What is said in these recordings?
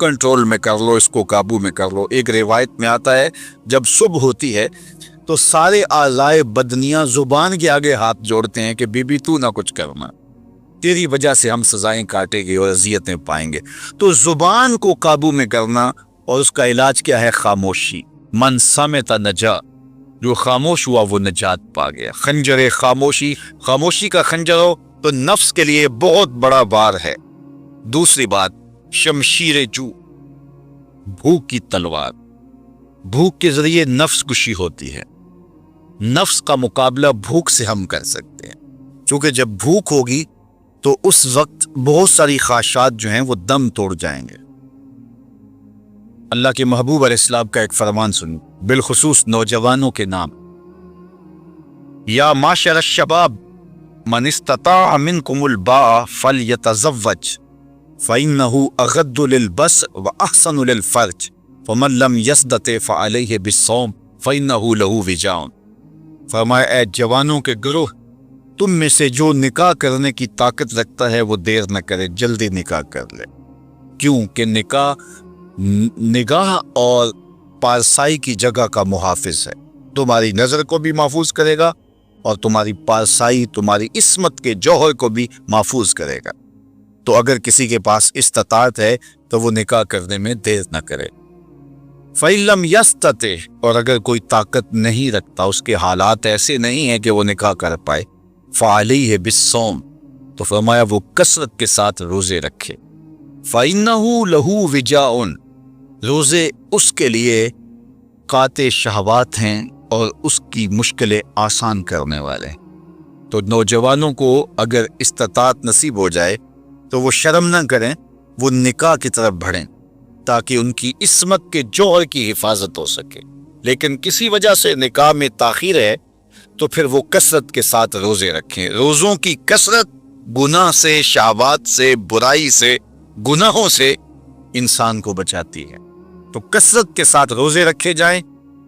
Control میں کر لو، اس کو قابو میں کر لو۔ ایک روایت میں آتا ہے جب صبح ہوتی ہے تو سارے اعضائے بدنیاں زبان کے آگے ہاتھ جوڑتے ہیں کہ بی بی تو نہ کچھ کرنا، تیری وجہ سے ہم سزائیں کاٹیں گے اور اذیتیں پائیں گے۔ تو زبان کو قابو میں کرنا، اور اس کا علاج کیا ہے؟ خاموشی۔ من صمت نجا، جو خاموش ہوا وہ نجات پا گیا۔ خنجر خاموشی، خاموشی کا خنجر ہو تو نفس کے لیے بہت بڑا بار ہے۔ دوسری بات، شمشیر جو، بھوک کی تلوار۔ بھوک کے ذریعے نفس کشی ہوتی ہے۔ نفس کا مقابلہ بھوک سے ہم کر سکتے ہیں، کیونکہ جب بھوک ہوگی تو اس وقت بہت ساری خواہشات جو ہیں وہ دم توڑ جائیں گے۔ اللہ کے محبوب علیہ السلام کا ایک فرمان سنو، بالخصوص نوجوانوں کے نام، یا معاشر الشباب من استطاع منکم الباء فلیتزوج فإنه اغض للبصر واحسن للفرج فمن لم يستطع فعليه بالصوم فإنه له وجاء۔ فرمایا اے جوانوں کے گروہ، تم میں سے جو نکاح کرنے کی طاقت رکھتا ہے وہ دیر نہ کرے، جلدی نکاح کر لے۔ کیوں کہ نکاح نگاہ اور پارسائی کی جگہ کا محافظ ہے، تمہاری نظر کو بھی محفوظ کرے گا اور تمہاری پارسائی، تمہاری عصمت کے جوہر کو بھی محفوظ کرے گا۔ تو اگر کسی کے پاس استطاعت ہے تو وہ نکاح کرنے میں دیر نہ کرے۔ فَإِن لَمْ يَسْتَطِعْ، اور اگر کوئی طاقت نہیں رکھتا، اس کے حالات ایسے نہیں ہیں کہ وہ نکاح کر پائے، فَعَلَيْهِ بِالصَّوْمِ، تو فرمایا وہ کثرت کے ساتھ روزے رکھے۔ فَإِنَّهُ لَهُ وِجَاءٌ، روزے اس کے لیے قاطع شہوات ہیں اور اس کی مشکلیں آسان کرنے والے ہیں۔ تو نوجوانوں کو اگر استطاعت نصیب ہو جائے تو وہ شرم نہ کریں، وہ نکاح کی طرف بڑھیں تاکہ ان کی عصمت کے جوہر کی حفاظت ہو سکے۔ لیکن کسی وجہ سے نکاح میں تاخیر ہے تو پھر وہ کثرت کے ساتھ روزے رکھیں۔ روزوں کی کثرت گناہ سے، شہوات سے، برائی سے، گناہوں سے انسان کو بچاتی ہے۔ تو کثرت کے ساتھ روزے رکھے جائیں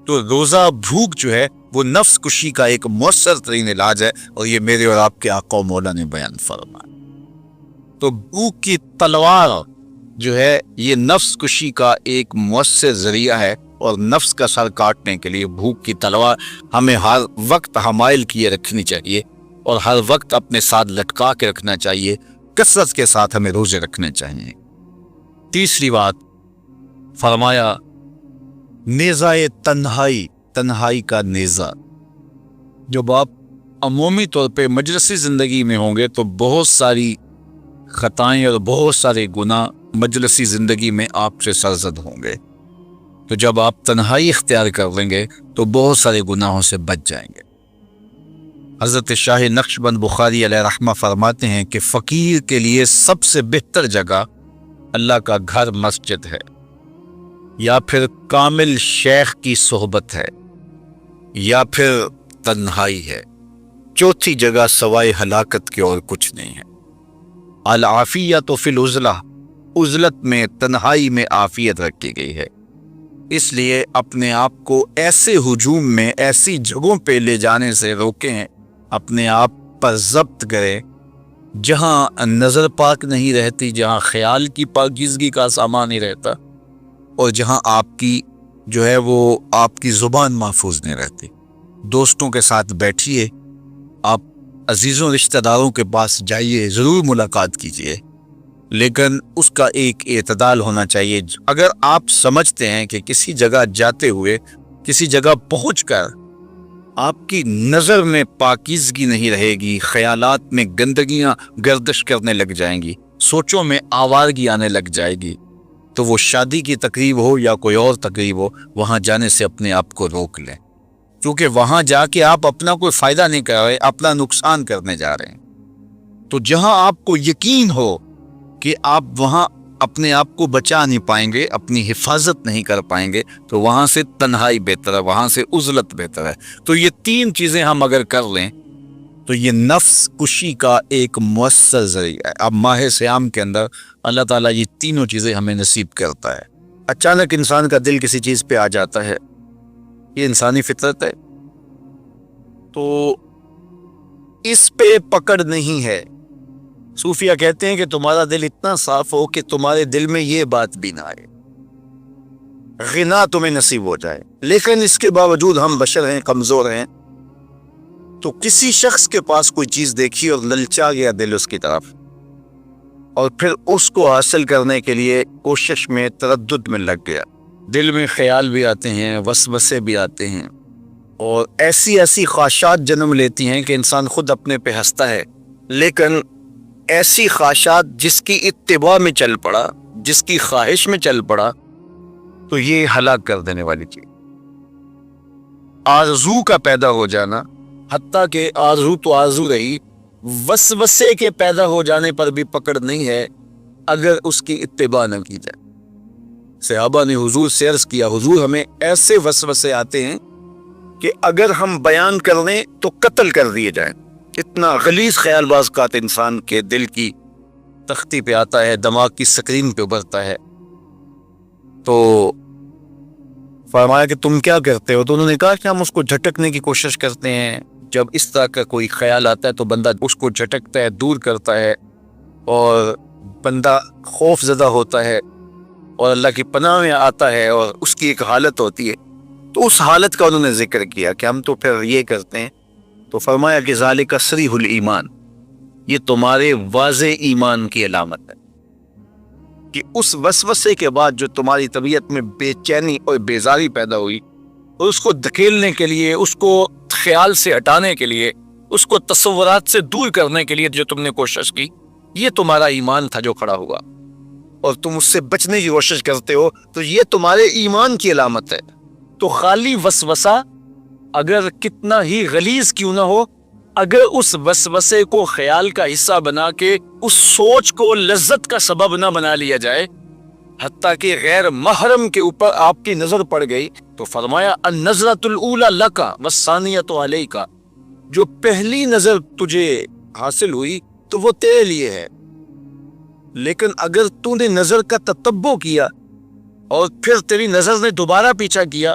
تو روزہ بھوک جو ہے وہ نفس کشی کا ایک مؤثر ترین علاج ہے، اور یہ میرے اور آپ کے آقا و مولا نے بیان فرمایا۔ تو بھوک کی تلوار جو ہے یہ نفس کشی کا ایک مؤثر ذریعہ ہے، اور نفس کا سر کاٹنے کے لیے بھوک کی تلوار ہمیں ہر وقت حمائل کیے رکھنی چاہیے اور ہر وقت اپنے ساتھ لٹکا کے رکھنا چاہیے۔ کثرت کے ساتھ ہمیں روزے رکھنے چاہیے۔ تیسری بات فرمایا نیزہ تنہائی، تنہائی کا نیزہ۔ جب آپ عمومی طور پہ مجلسی زندگی میں ہوں گے تو بہت ساری خطائیں اور بہت سارے گناہ مجلسی زندگی میں آپ سے سرزد ہوں گے، تو جب آپ تنہائی اختیار کر لیں گے تو بہت سارے گناہوں سے بچ جائیں گے۔ حضرت شاہ نقشبند بخاری علیہ رحمہ فرماتے ہیں کہ فقیر کے لیے سب سے بہتر جگہ اللہ کا گھر مسجد ہے، یا پھر کامل شیخ کی صحبت ہے، یا پھر تنہائی ہے۔ چوتھی جگہ سوائے ہلاکت کے اور کچھ نہیں ہے۔ العافیت فی العزلہ، عزلت میں، تنہائی میں عافیت رکھی گئی ہے۔ اس لیے اپنے آپ کو ایسے ہجوم میں، ایسی جگہوں پہ لے جانے سے روکیں، اپنے آپ پر ضبط کریں جہاں نظر پاک نہیں رہتی، جہاں خیال کی پاکیزگی کا سامان نہیں رہتا، اور جہاں آپ کی جو ہے وہ آپ کی زبان محفوظ نہیں رہتی۔ دوستوں کے ساتھ بیٹھیے، آپ عزیزوں رشتہ داروں کے پاس جائیے، ضرور ملاقات کیجیے، لیکن اس کا ایک اعتدال ہونا چاہیے۔ اگر آپ سمجھتے ہیں کہ کسی جگہ جاتے ہوئے، کسی جگہ پہنچ کر آپ کی نظر میں پاکیزگی نہیں رہے گی، خیالات میں گندگیاں گردش کرنے لگ جائیں گی، سوچوں میں آوارگی آنے لگ جائے گی، تو وہ شادی کی تقریب ہو یا کوئی اور تقریب ہو، وہاں جانے سے اپنے آپ کو روک لیں، کیونکہ وہاں جا کے آپ اپنا کوئی فائدہ نہیں کر رہے، اپنا نقصان کرنے جا رہے ہیں۔ تو جہاں آپ کو یقین ہو کہ آپ وہاں اپنے آپ کو بچا نہیں پائیں گے، اپنی حفاظت نہیں کر پائیں گے، تو وہاں سے تنہائی بہتر ہے، وہاں سے عزلت بہتر ہے۔ تو یہ تین چیزیں ہم اگر کر لیں تو یہ نفس کشی کا ایک مؤثر ذریعہ ہے۔ اب ماہ صیام کے اندر اللہ تعالیٰ یہ تینوں چیزیں ہمیں نصیب کرتا ہے۔ اچانک انسان کا دل کسی چیز پہ آ جاتا ہے، یہ انسانی فطرت ہے، تو اس پہ پکڑ نہیں ہے صوفیہ کہتے ہیں کہ تمہارا دل اتنا صاف ہو کہ تمہارے دل میں یہ بات بھی نہ آئے، غنا تمہیں نصیب ہو جائے۔ لیکن اس کے باوجود ہم بشر ہیں، کمزور ہیں، تو کسی شخص کے پاس کوئی چیز دیکھی اور للچا گیا دل اس کی طرف، اور پھر اس کو حاصل کرنے کے لیے کوشش میں، تردد میں لگ گیا۔ دل میں خیال بھی آتے ہیں، وسوسے بھی آتے ہیں، اور ایسی ایسی خواہشات جنم لیتی ہیں کہ انسان خود اپنے پہ ہنستا ہے، لیکن ایسی خواہشات جس کی اتباع میں چل پڑا، جس کی خواہش میں چل پڑا، تو یہ ہلاک کر دینے والی چیز۔ آرزو کا پیدا ہو جانا، حتیٰ کہ آرزو تو آرزو رہی، وسوسے کے پیدا ہو جانے پر بھی پکڑ نہیں ہے اگر اس کی اتباع نہ کی جائے۔ صحابہ نے حضور سے عرض کیا، حضور ہمیں ایسے وسوسے آتے ہیں کہ اگر ہم بیان کر لیں تو قتل کر دیے جائیں۔ اتنا غلیظ خیال بعض اوقات انسان کے دل کی تختی پہ آتا ہے، دماغ کی سکرین پہ ابھرتا ہے۔ تو فرمایا کہ تم کیا کرتے ہو؟ تو انہوں نے کہا کہ ہم اس کو جھٹکنے کی کوشش کرتے ہیں۔ جب اس طرح کا کوئی خیال آتا ہے تو بندہ اس کو جھٹکتا ہے، دور کرتا ہے، اور بندہ خوف زدہ ہوتا ہے اور اللہ کی پناہ میں آتا ہے، اور اس کی ایک حالت ہوتی ہے۔ تو اس حالت کا انہوں نے ذکر کیا کہ ہم تو پھر یہ کرتے ہیں۔ تو فرمایا کہ ذالک صریح الایمان، یہ تمہارے واضح ایمان کی علامت ہے کہ اس وسوسے کے بعد جو تمہاری طبیعت میں بے چینی اور بیزاری پیدا ہوئی، اور اس کو دھکیلنے کے لیے، اس کو خیال سے ہٹانے کے لیے، اس کو تصورات سے دور کرنے کے لیے جو تم نے کوشش کی، یہ تمہارا ایمان تھا جو کھڑا ہوا، اور تم اس سے بچنے کی کوشش کرتے ہو، تو یہ تمہارے ایمان کی علامت ہے۔ تو خالی وسوسہ اگر کتنا ہی غلیظ کیوں نہ ہو، اگر اس وسوسے کو خیال کا حصہ بنا کے اس سوچ کو لذت کا سبب نہ بنا لیا جائے، حتیٰ کہ غیر محرم کے اوپر آپ کی نظر پڑ گئی، تو فرمایا النظرۃ الاولی لک والثانیۃ علیک، جو پہلی نظر تجھے حاصل ہوئی تو وہ تیرے لیے ہے، لیکن اگر تو نے نظر کا تتبع کیا اور پھر تیری نظر نے دوبارہ پیچھا کیا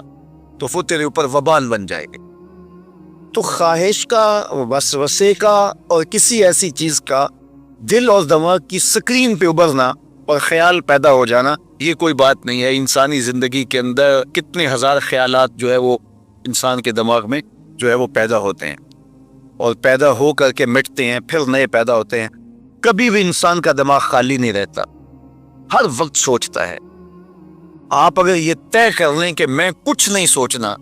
تو وہ تیرے اوپر وبال بن جائے گی۔ تو خواہش کا، وسوسے کا، اور کسی ایسی چیز کا دل اور دماغ کی سکرین پہ ابھرنا اور خیال پیدا ہو جانا، یہ کوئی بات نہیں ہے۔ انسانی زندگی کے اندر کتنے ہزار خیالات جو ہے وہ انسان کے دماغ میں جو ہے وہ پیدا ہوتے ہیں، اور پیدا ہو کر کے مٹتے ہیں، پھر نئے پیدا ہوتے ہیں۔ کبھی بھی انسان کا دماغ خالی نہیں رہتا، ہر وقت سوچتا ہے۔ آپ اگر یہ طے کر لیں کہ میں کچھ نہیں سوچنا،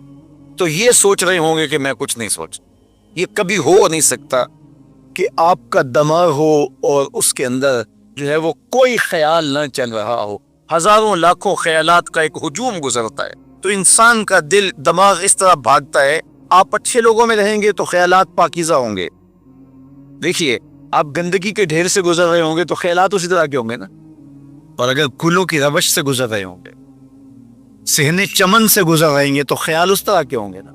تو یہ سوچ رہے ہوں گے کہ میں کچھ نہیں سوچ۔ یہ کبھی ہو نہیں سکتا کہ آپ کا دماغ ہو اور اس کے اندر جو ہے وہ کوئی خیال نہ چل رہا ہو۔ ہزاروں لاکھوں خیالات کا ایک ہجوم گزرتا ہے، تو انسان کا دل، دماغ اس طرح بھاگتا ہے۔ آپ اچھے لوگوں میں رہیں گے تو خیالات پاکیزہ ہوں گے۔ دیکھیے، آپ گندگی کے ڈھیر سے گزر رہے ہوں گے تو خیالات اسی طرح کے ہوں گے نا، اور اگر پھولوں کی روش سے گزر رہے ہوں گے، صحن چمن سے گزر رہیں گے تو خیال اس طرح کے ہوں گے نا۔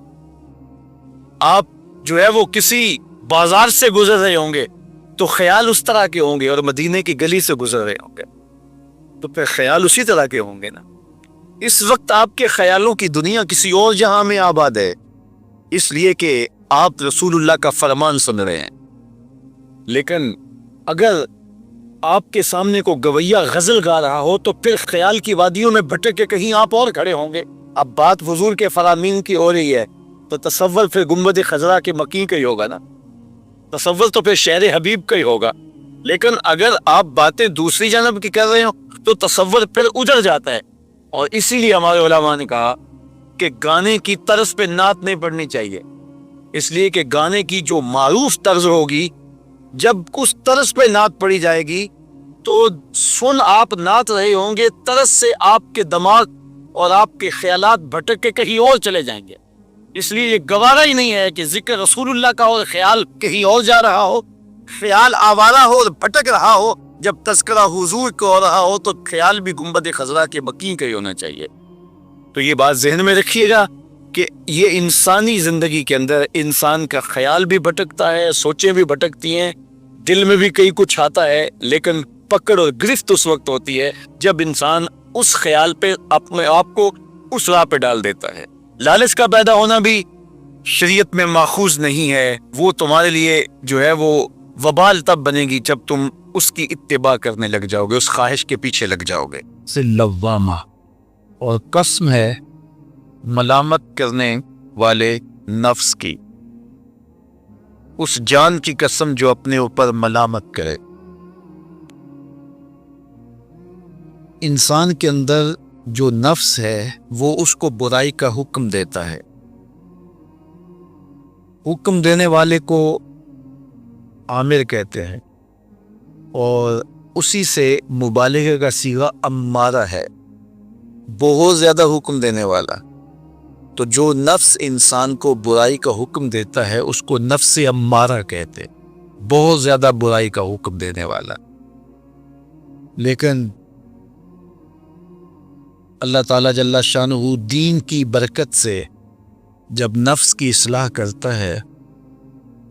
آپ جو ہے وہ کسی بازار سے گزر رہے ہوں گے تو خیال اس طرح کے ہوں گے، اور مدینے کی گلی سے گزر رہے ہوں گے تو پھر خیال اسی طرح کے ہوں گے نا۔ اس وقت آپ کے خیالوں کی دنیا کسی اور جہاں میں آباد ہے، اس لیے کہ آپ رسول اللہ کا فرمان سن رہے ہیں۔ لیکن اگر آپ کے سامنے کو گویا غزل گا رہا ہو تو پھر خیال کی وادیوں میں بھٹک کے کہیں آپ اور کھڑے ہوں گے۔ اب بات حضور کے فرامین کی ہو رہی ہے تو تصور پھر گنبد خضرا کے مکی کا ہی ہوگا نا، تصور تو پھر شہر حبیب کا ہی ہوگا۔ لیکن اگر آپ باتیں دوسری جانب کی کر رہے ہو تو تصور پھر اجڑ جاتا ہے، اور اسی لیے ہمارے علماء نے کہا کہ گانے کی طرز پہ نعت نہیں پڑھنی چاہیے، اس لیے کہ گانے کی جو معروف طرز ہوگی، جب اس طرز پہ نعت پڑھی جائے گی تو سن آپ نعت رہے ہوں گے، طرز سے آپ کے دماغ اور آپ کے خیالات بھٹک کے کہیں اور چلے جائیں گے۔ اس لیے یہ گوارا ہی نہیں ہے کہ ذکر رسول اللہ کا اور خیال کہیں اور جا رہا ہو، خیال آوارہ ہو اور بھٹک رہا ہو۔ جب تذکرہ حضور کو ہو رہا ہو تو خیال بھی گنبد خضرا کے مکی کا ہی ہونا چاہیے۔ تو یہ بات ذہن میں رکھیے گا کہ یہ انسانی زندگی کے اندر انسان کا خیال بھی بھٹکتا ہے، سوچیں بھی بھٹکتی ہیں، دل میں بھی کئی کچھ آتا ہے، لیکن پکڑ اور گرفت اس وقت ہوتی ہے جب انسان اس خیال پہ اپنے آپ کو اس راہ پہ ڈال دیتا ہے۔ لالچ کا پیدا ہونا بھی شریعت میں ماخوذ نہیں ہے، وہ تمہارے لیے جو ہے وہ وبال تب بنے گی جب تم اس کی اتباع کرنے لگ جاؤ گے، اس خواہش کے پیچھے لگ جاؤ گے۔ سے لوامہ، اور قسم ہے ملامت کرنے والے نفس کی، اس جان کی قسم جو اپنے اوپر ملامت کرے۔ انسان کے اندر جو نفس ہے وہ اس کو برائی کا حکم دیتا ہے، حکم دینے والے کو آمر کہتے ہیں، اور اسی سے مبالغہ کا صیغہ امارہ ہے، بہت زیادہ حکم دینے والا۔ تو جو نفس انسان کو برائی کا حکم دیتا ہے اس کو نفس امارہ کہتے، بہت زیادہ برائی کا حکم دینے والا۔ لیکن اللہ تعالیٰ جل شانہ دین کی برکت سے جب نفس کی اصلاح کرتا ہے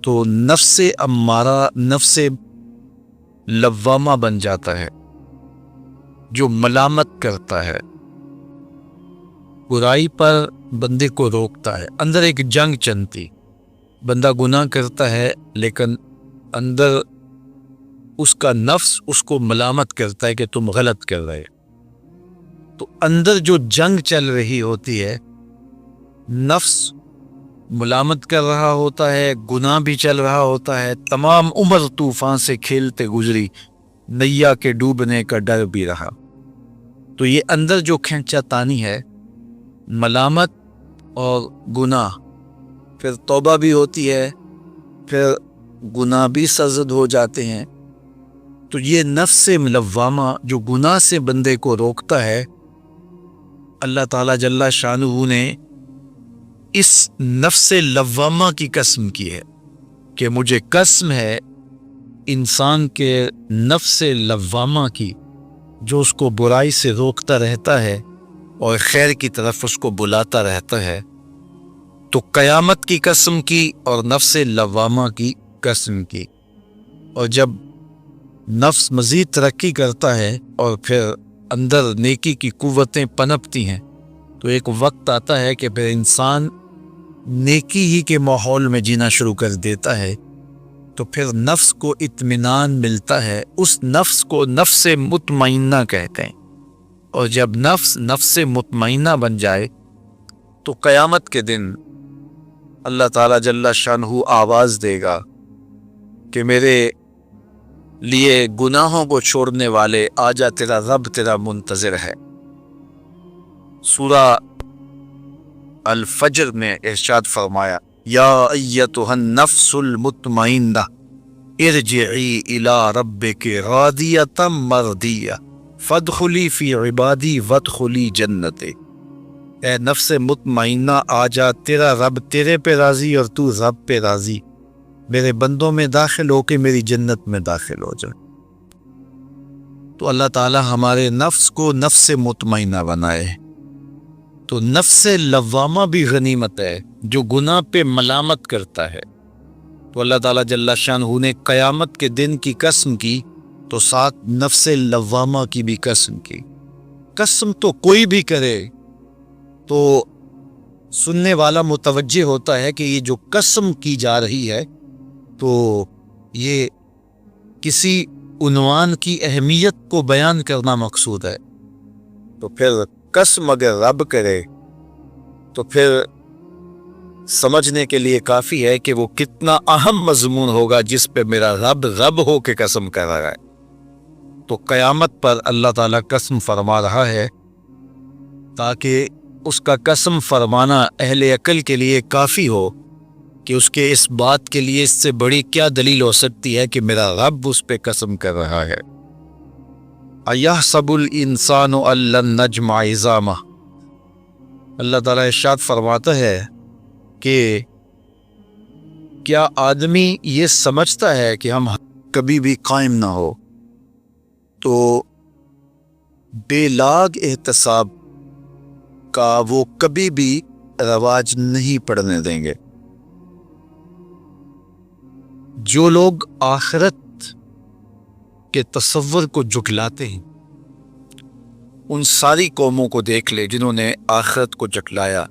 تو نفس امارہ نفس لوامہ بن جاتا ہے، جو ملامت کرتا ہے، برائی پر بندے کو روکتا ہے۔ اندر ایک جنگ چلتی، بندہ گناہ کرتا ہے لیکن اندر اس کا نفس اس کو ملامت کرتا ہے کہ تم غلط کر رہے۔ تو اندر جو جنگ چل رہی ہوتی ہے، نفس ملامت کر رہا ہوتا ہے، گناہ بھی چل رہا ہوتا ہے، تمام عمر طوفان سے کھیلتے گزری، نیا کے ڈوبنے کا ڈر بھی رہا۔ تو یہ اندر جو کھینچا تانی ہے، ملامت اور گناہ، پھر توبہ بھی ہوتی ہے، پھر گناہ بھی سرزد ہو جاتے ہیں۔ تو یہ نفس لوامہ جو گناہ سے بندے کو روکتا ہے، اللہ تعالیٰ جل شانہ نے اس نفس لوامہ کی قسم کی ہے کہ مجھے قسم ہے انسان کے نفس لوامہ کی، جو اس کو برائی سے روکتا رہتا ہے اور خیر کی طرف اس کو بلاتا رہتا ہے۔ تو قیامت کی قسم کی اور نفس لوامہ کی قسم کی۔ اور جب نفس مزید ترقی کرتا ہے اور پھر اندر نیکی کی قوتیں پنپتی ہیں، تو ایک وقت آتا ہے کہ پھر انسان نیکی ہی کے ماحول میں جینا شروع کر دیتا ہے، تو پھر نفس کو اطمینان ملتا ہے، اس نفس کو نفس مطمئنہ کہتے ہیں۔ اور جب نفس مطمئنہ بن جائے تو قیامت کے دن اللہ تعالیٰ جل شانہ آواز دے گا کہ میرے لیے گناہوں کو چھوڑنے والے آجا، تیرا رب تیرا منتظر ہے۔ سورہ الفجر میں ارشاد فرمایا، یا ایتھا النفس المطمئنہ ارجعی الی ربک راضیۃ مرضیہ فادخلی فی عبادی وادخلی جنتی۔ اے نفس مطمئنہ، آجا، تیرا رب تیرے پہ راضی اور تو رب پہ راضی، میرے بندوں میں داخل ہو کے میری جنت میں داخل ہو جائے۔ تو اللہ تعالیٰ ہمارے نفس کو نفس مطمئنہ بنائے۔ تو نفس لوامہ بھی غنیمت ہے، جو گناہ پہ ملامت کرتا ہے۔ تو اللہ تعالیٰ جل شانہ نے قیامت کے دن کی قسم کی تو ساتھ نفس لوامہ کی بھی قسم کی۔ قسم تو کوئی بھی کرے تو سننے والا متوجہ ہوتا ہے کہ یہ جو قسم کی جا رہی ہے تو یہ کسی عنوان کی اہمیت کو بیان کرنا مقصود ہے۔ تو پھر قسم اگر رب کرے تو پھر سمجھنے کے لیے کافی ہے کہ وہ کتنا اہم مضمون ہوگا جس پہ میرا رب ہو کے قسم کر رہا ہے۔ تو قیامت پر اللہ تعالیٰ قسم فرما رہا ہے تاکہ اس کا قسم فرمانا اہل عقل کے لیے کافی ہو کہ اس کے اس بات کے لیے اس سے بڑی کیا دلیل ہو سکتی ہے کہ میرا رب اس پہ قسم کر رہا ہے۔ اَیَحْسَبُ الْإِنسَانُ أَن لَّن نَّجْمَعَ عِظَامَهُ۔ اللہ تعالیٰ ارشاد فرماتا ہے کہ کیا آدمی یہ سمجھتا ہے کہ ہم کبھی بھی قائم نہ ہو؟ تو بے لاگ احتساب کا وہ کبھی بھی رواج نہیں پڑنے دیں گے۔ جو لوگ آخرت کے تصور کو جھٹلاتے ہیں، ان ساری قوموں کو دیکھ لے جنہوں نے آخرت کو جھٹلایا۔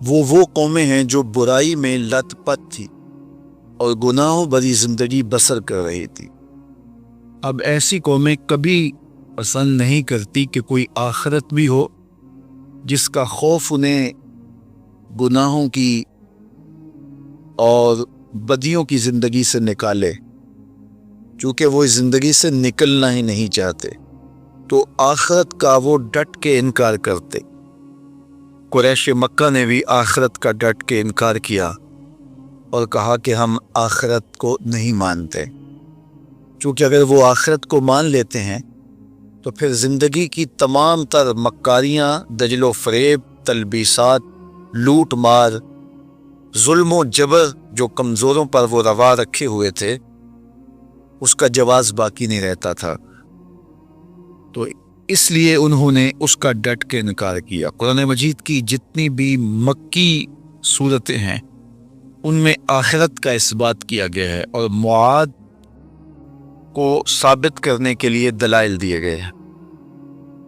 وہ قومیں ہیں جو برائی میں لت پت تھی اور گناہوں بھری زندگی بسر کر رہی تھی۔ اب ایسی قومیں کبھی پسند نہیں کرتی کہ کوئی آخرت بھی ہو جس کا خوف انہیں گناہوں کی اور بدیوں کی زندگی سے نکالے، چونکہ وہ اس زندگی سے نکلنا ہی نہیں چاہتے، تو آخرت کا وہ ڈٹ کے انکار کرتے۔ قریش مکہ نے بھی آخرت کا ڈٹ کے انکار کیا اور کہا کہ ہم آخرت کو نہیں مانتے، چونکہ اگر وہ آخرت کو مان لیتے ہیں تو پھر زندگی کی تمام تر مکاریاں، دجل و فریب، تلبیسات، لوٹ مار، ظلم و جبر جو کمزوروں پر وہ روا رکھے ہوئے تھے، اس کا جواز باقی نہیں رہتا تھا، تو اس لیے انہوں نے اس کا ڈٹ کے انکار کیا۔ قرآن مجید کی جتنی بھی مکی صورتیں ہیں ان میں آخرت کا اس بات کیا گیا ہے اور معاد کو ثابت کرنے کے لیے دلائل دیے گئے ہیں۔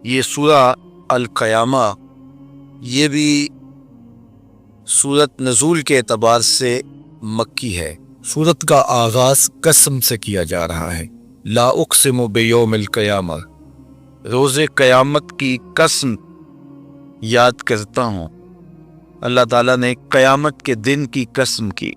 یہ سورہ القیامہ یہ بھی سورت نزول کے اعتبار سے مکی ہے۔ سورت کا آغاز قسم سے کیا جا رہا ہے، لا اقسم بیوم القیامہ، روز قیامت کی قسم یاد کرتا ہوں۔ اللہ تعالیٰ نے قیامت کے دن کی قسم کی۔